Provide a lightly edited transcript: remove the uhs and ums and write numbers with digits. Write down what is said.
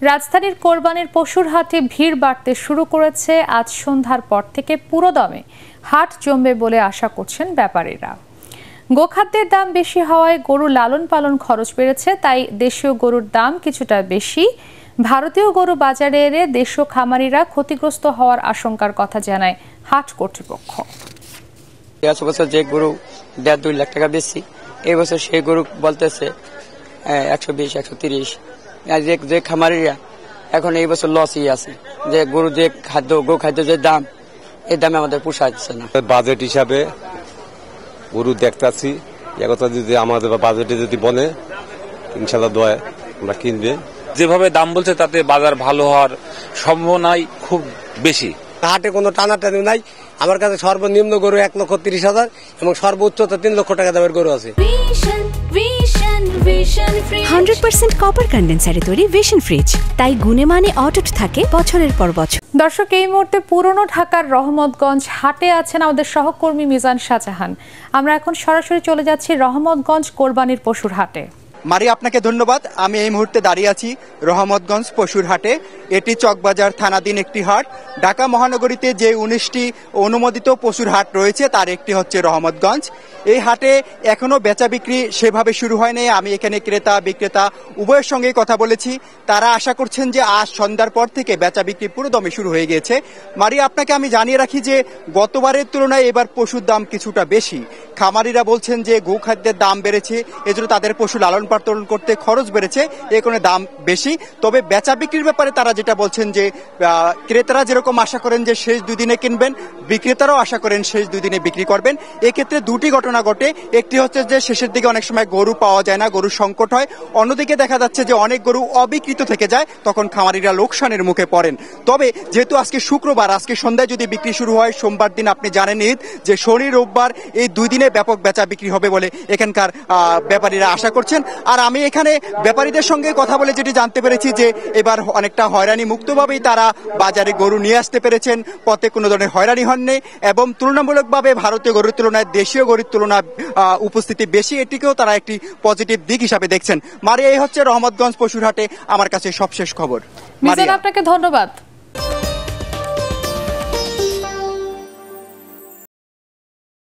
রাজধানীর কোরবানির পশুর হাটে ভিড় বাড়তে শুরু করেছে। আজ সন্ধ্যার পর থেকে পুরোদমে হাট জমবে বলে আশা করছেন ব্যাপারীরা। গোখাদ্যের দাম বেশি হওয়ায় গরু লালন পালন খরচ বেড়েছে, তাই দেশীয় গরুর দাম কিছুটা বেশি। ভারতীয় গরু বাজারে এলে দেশীয় খামারিরা ক্ষতিগ্রস্ত হওয়ার আশঙ্কার কথা জানায় হাট কর্তৃপক্ষ। বছর যে গরু 1.5-2 লাখ টাকা বেশি, এই বছর সেই গরু বলতেছে 120-130। যে খামারিরা এখন এই বছর লসই আছে, যে গরু যে গো খাদ্য যে দাম, এই দামে আমাদের পোষাচ্ছে না। বাজেট হিসাবে গরু দেখতেছি, একথা যদি আমাদের বাজেটে যদি বনে ইনশাল্লাহ দোয়া আমরা কিনবে। যেভাবে দাম বলছে তাতে বাজার ভালো হওয়ার সম্ভাবনাই খুব বেশি। হাটে কোনো টানাটানি নাই। আমার কাছে সর্বনিম্ন গরু 1,30,000 এবং সর্বোচ্চ 3 লক্ষ টাকা দামের গরু আছে। 100% কপার কন্ডেন্সারে তৈরি ভিশন ফ্রিজ, তাই গুণে মানে অটুট থাকে বছরের পর বছর। দর্শক, এই মুহূর্তে পুরনো ঢাকার রহমতগঞ্জ হাটে আছেন আমাদের সহকর্মী মিজান শাহজাহান। আমরা এখন সরাসরি চলে যাচ্ছি রহমতগঞ্জ কোরবানির পশুর হাটে। মারি, আপনাকে ধন্যবাদ। আমি এই মুহূর্তে দাঁড়িয়ে আছি রহমতগঞ্জ পশুর হাটে। এটি চকবাজার থানাধীন একটি হাট। ঢাকা মহানগরীতে যে 19টি অনুমোদিত পশুর হাট রয়েছে তার একটি হচ্ছে রহমতগঞ্জ। এই হাটে এখনো বেচা বিক্রি সেভাবে শুরু হয়নি। আমি এখানে ক্রেতা বিক্রেতা উভয়ের সঙ্গেই কথা বলেছি। তারা আশা করছেন যে আজ সন্ধ্যার পর থেকে বেচা বিক্রি পুরোদমে শুরু হয়ে গিয়েছে। মারি, আপনাকে আমি জানিয়ে রাখি যে গতবারের তুলনায় এবার পশুর দাম কিছুটা বেশি। খামারিরা বলছেন যে গোখাদ্যের দাম বেড়েছে, এজন্য তাদের পশু লালন পালন করতে খরচ বেড়েছে, এই কারণে দাম বেশি। তবে বেচা বিক্রির ব্যাপারে তারা যেটা বলছেন যে ক্রেতারা যেরকম আশা করেন যে শেষ 2 দিনে কিনবেন, বিক্রেতারাও আশা করেন শেষ 2 দিনে বিক্রি করবেন। এক্ষেত্রে দুটি ঘটনা ঘটে। একটি হচ্ছে যে শেষের দিকে অনেক সময় গরু পাওয়া যায় না, গরুর সংকট হয়। অন্যদিকে দেখা যাচ্ছে যে অনেক গরু অবিকৃত থেকে যায়, তখন খামারিরা লোকসানের মুখে পড়েন। তবে যেহেতু আজকে শুক্রবার, আজকে সন্ধ্যায় যদি বিক্রি শুরু হয়, সোমবার দিন আপনি জানেন ঈদ, যে শনি রোববার এই 2 দিনে ব্যাপক বেচা বিক্রি হবে বলে এখানকার ব্যাপারীরা আশা করছেন। আর আমি এখানে ব্যাপারীদের সঙ্গে কথা বলে যেটি জানতে পেরেছি যে এবার অনেকটা হয়রানি মুক্তভাবেই তারা বাজারে গরু নিয়ে আসতে পেরেছেন, পথে কোনো ধরনের হয়রানি হননি এবং তুলনামূলকভাবে ভারতীয় গরুর তুলনায় দেশীয় গরুর তুলনায় উপস্থিতি বেশি, এটিকেও তারা একটি পজিটিভ দিক হিসাবে দেখছেন। মারি, এই হচ্ছে রহমতগঞ্জ পশুর হাটে আমার কাছে সবশেষ খবর। আপনাকে ধন্যবাদ।